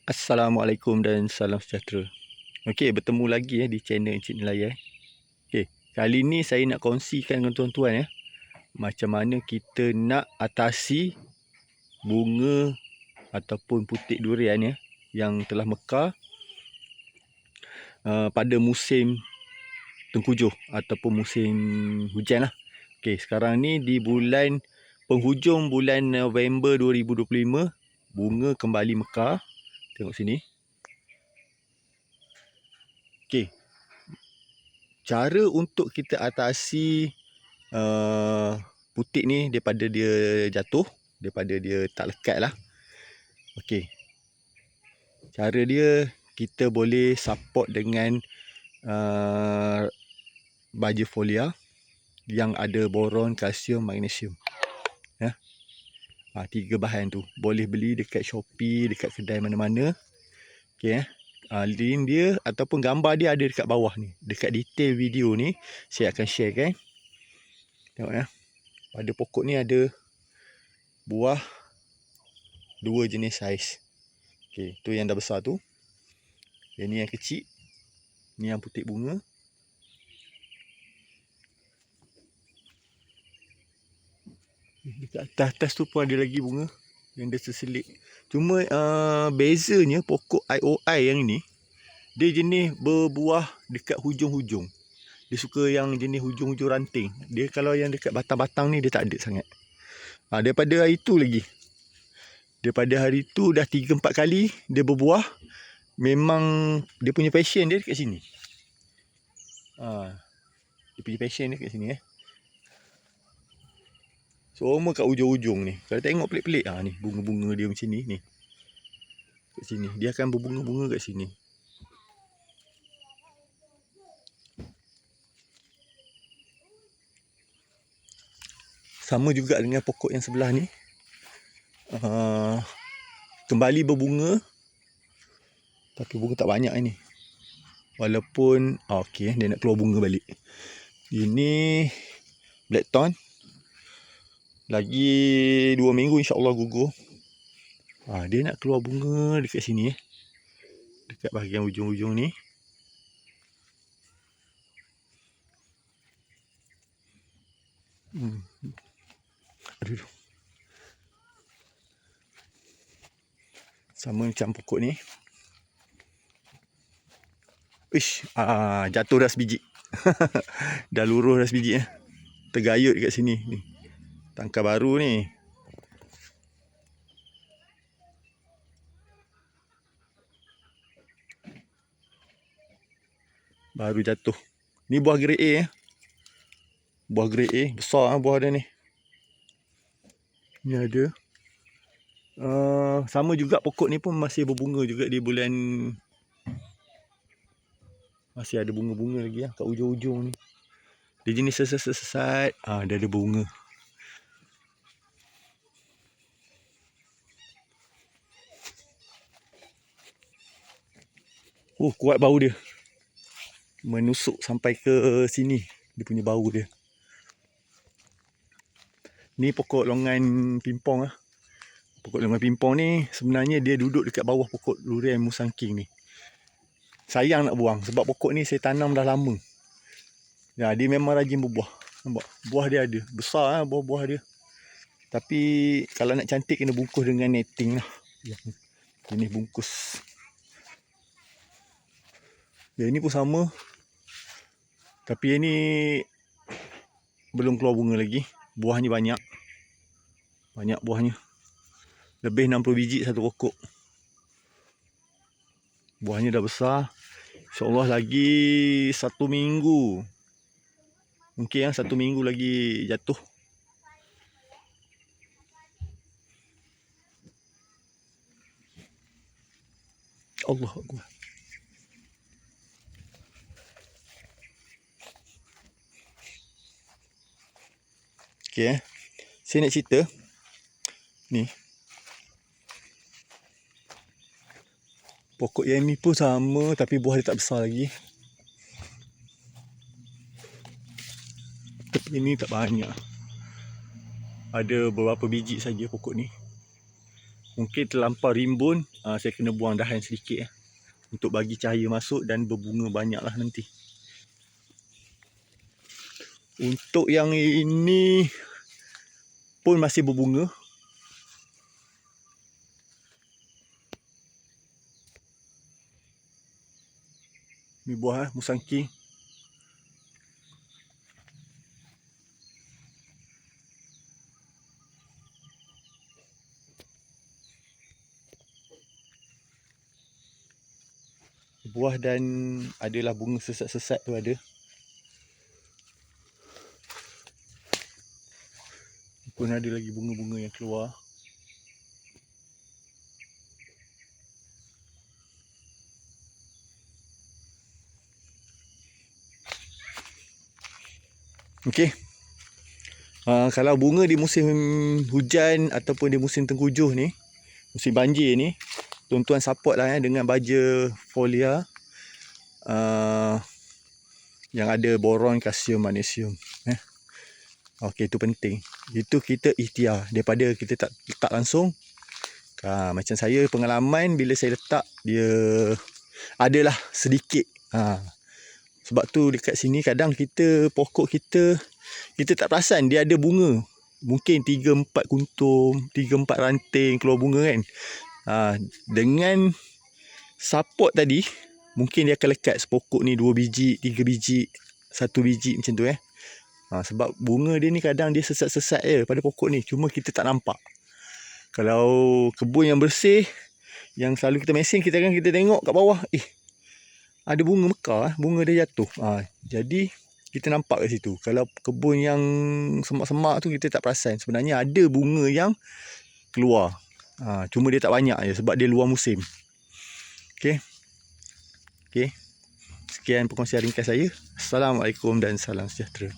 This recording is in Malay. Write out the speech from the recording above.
Assalamualaikum dan salam sejahtera. Okey, bertemu lagi di channel Encik Nelayan. Okey, kali ni saya nak kongsikan dengan tuan-tuan macam mana kita nak atasi bunga ataupun putik durian yang telah mekar pada musim tengkujuh ataupun musim hujan lah. Okey, sekarang ni di bulan penghujung bulan November 2025, bunga kembali mekar. Tengok sini. Okey, cara untuk kita atasi putik ni daripada dia jatuh, daripada dia tak lekat lah. Okey, cara dia kita boleh support dengan baja folia yang ada boron, kalsium, magnesium. Ya. 3 bahan tu boleh beli dekat Shopee, dekat kedai mana-mana. Okey, link dia ataupun gambar dia ada dekat bawah ni. Dekat detail video ni saya akan share kan. Tengok ya. Pada pokok ni ada buah 2 jenis saiz. Okey, tu yang dah besar tu. Yang ni yang kecil. Ni yang putik bunga. Dekat atas tu pun ada lagi bunga yang dah terselit. Cuma bezanya pokok IOI yang ni, dia jenis berbuah dekat hujung-hujung. Dia suka yang jenis hujung-hujung ranting. Dia kalau yang dekat batang-batang ni dia tak ada sangat. Daripada hari tu lagi. Daripada hari tu dah 3-4 kali dia berbuah. Memang dia punya passion dia dekat sini. Dia punya passion dia dekat sini Semua kat hujung-hujung ni. Kalau tengok pelik-pelik ni bunga-bunga dia macam ni ni. Kat sini. Dia akan berbunga-bunga kat sini. Sama juga dengan pokok yang sebelah ni. Kembali berbunga. Tapi bunga tak banyak ni. Walaupun okey, dia nak keluar bunga balik. Ini blackthorn. Lagi 2 minggu insya-Allah gugur. Dia nak keluar bunga dekat sini dekat bahagian hujung-hujung ni. Aduh. Sama macam pokok ni. Jatuh dah sebiji. Dah luruh dah sebiji tergayut dekat sini ni. Tangkar baru ni. Baru jatuh. Ni buah grade A Buah grade A. Besar buah dia ni. Ni ada. Sama juga pokok ni pun masih berbunga juga di bulan. Masih ada bunga-bunga lagi kat hujung-hujung ni. Dia jenis sesat-sesat. Dia ada bunga. Kuat bau dia. Menusuk sampai ke sini. Dia punya bau dia. Ni pokok longan pimpong Pokok longan pimpong ni sebenarnya dia duduk dekat bawah pokok durian Musang King ni. Sayang nak buang sebab pokok ni saya tanam dah lama. Dia memang rajin berbuah. Nampak? Buah dia ada. Besar buah-buah dia. Tapi kalau nak cantik kena bungkus dengan netting lah. Ini bungkus. Yang ni pun sama. Tapi yang ni belum keluar bunga lagi. Buahnya banyak. Banyak buahnya. Lebih 60 biji satu pokok. Buahnya dah besar. InsyaAllah lagi 1 minggu. Mungkin 1 minggu lagi jatuh. Allah Akbar. Okey saya nak cerita. Ni. Pokok yang ni pun sama tapi buah dia tak besar lagi. Tapi ini tak banyak. Ada beberapa biji saja pokok ni. Mungkin terlampau rimbun, saya kena buang dahan sedikit untuk bagi cahaya masuk dan berbunga banyak lah nanti. Untuk yang ini pun masih berbunga. Ni buah musangking. Buah dan adalah bunga sesat-sesat tu ada. Pun ada lagi bunga-bunga yang keluar. Okey. Kalau bunga di musim hujan ataupun di musim tengkujuh ni, musim banjir ni, tuan-tuan support lah dengan baja folia yang ada boron, kalsium, magnesium. Okey, itu penting. Itu kita ikhtiar daripada kita tak letak langsung. Macam saya pengalaman bila saya letak, dia adalah sedikit. Sebab tu dekat sini kadang kita pokok kita tak perasan dia ada bunga. Mungkin 3-4 kuntum, 3-4 ranting keluar bunga kan. Dengan support tadi, mungkin dia akan lekat sepokok ni 2 biji, 3 biji, 1 biji macam tu sebab bunga dia ni kadang dia sesat-sesat je pada pokok ni. Cuma kita tak nampak. Kalau kebun yang bersih, yang selalu kita mesin, kita tengok kat bawah, ada bunga mekar, bunga dia jatuh. Jadi kita nampak kat situ. Kalau kebun yang semak-semak tu kita tak perasan. Sebenarnya ada bunga yang keluar. Cuma dia tak banyak je sebab dia luar musim. Okey. Sekian perkongsian ringkas saya. Assalamualaikum dan salam sejahtera.